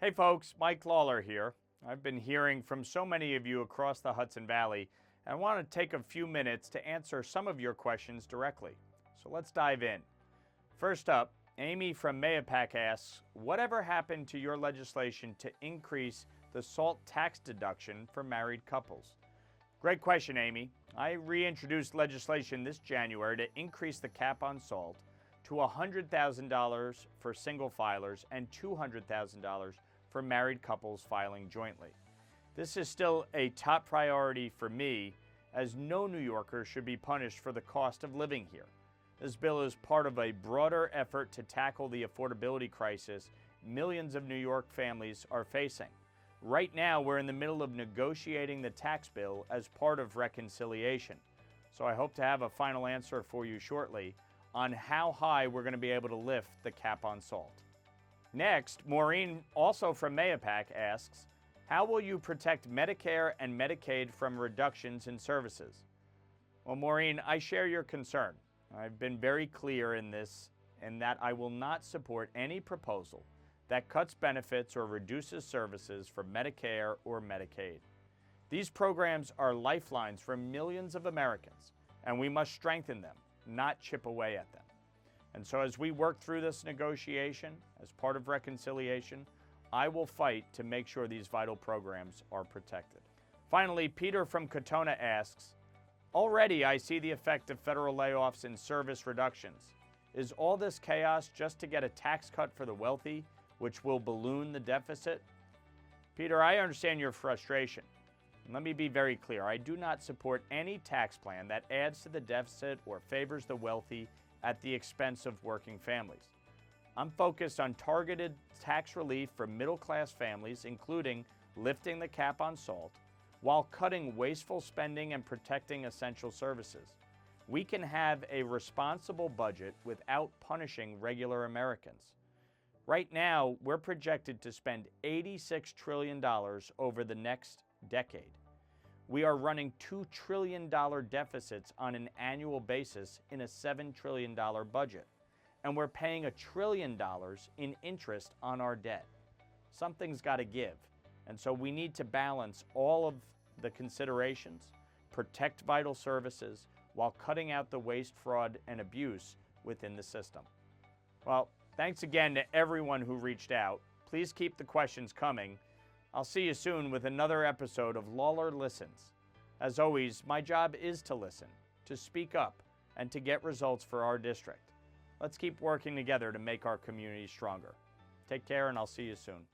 Hey folks, Mike Lawler here. I've been hearing from so many of you across the Hudson Valley, and I want to take a few minutes to answer some of your questions directly. So let's dive in. First up, Amy from Mayapack asks, whatever happened to your legislation to increase the SALT tax deduction for married couples? Great question, Amy. I reintroduced legislation this January to increase the cap on SALT to $100,000 for single filers and $200,000 for married couples filing jointly. This is still a top priority for me, as no New Yorker should be punished for the cost of living here. This bill is part of a broader effort to tackle the affordability crisis millions of New York families are facing. Right now, we're in the middle of negotiating the tax bill as part of reconciliation. So I hope to have a final answer for you shortly on how high we're going to be able to lift the cap on SALT. Next, Maureen, also from Mayapack, asks, how will you protect Medicare and Medicaid from reductions in services? Well, Maureen, I share your concern. I've been very clear in this, and that I will not support any proposal that cuts benefits or reduces services for Medicare or Medicaid. These programs are lifelines for millions of Americans, and we must strengthen them, not chip away at them. And so as we work through this negotiation, as part of reconciliation, I will fight to make sure these vital programs are protected. Finally, Peter from Katona asks, already I see the effect of federal layoffs and service reductions. Is all this chaos just to get a tax cut for the wealthy, which will balloon the deficit? Peter, I understand your frustration. Let me be very clear. I do not support any tax plan that adds to the deficit or favors the wealthy at the expense of working families. I'm focused on targeted tax relief for middle-class families, including lifting the cap on SALT, while cutting wasteful spending and protecting essential services. We can have a responsible budget without punishing regular Americans. Right now, we're projected to spend $86 trillion over the next decade. We are running $2 trillion deficits on an annual basis in a $7 trillion budget, and we're paying $1 trillion in interest on our debt. Something's got to give, and so we need to balance all of the considerations, protect vital services, while cutting out the waste, fraud, and abuse within the system. Well, thanks again to everyone who reached out. Please keep the questions coming. I'll see you soon with another episode of Lawler Listens. As always, my job is to listen, to speak up, and to get results for our district. Let's keep working together to make our community stronger. Take care, and I'll see you soon.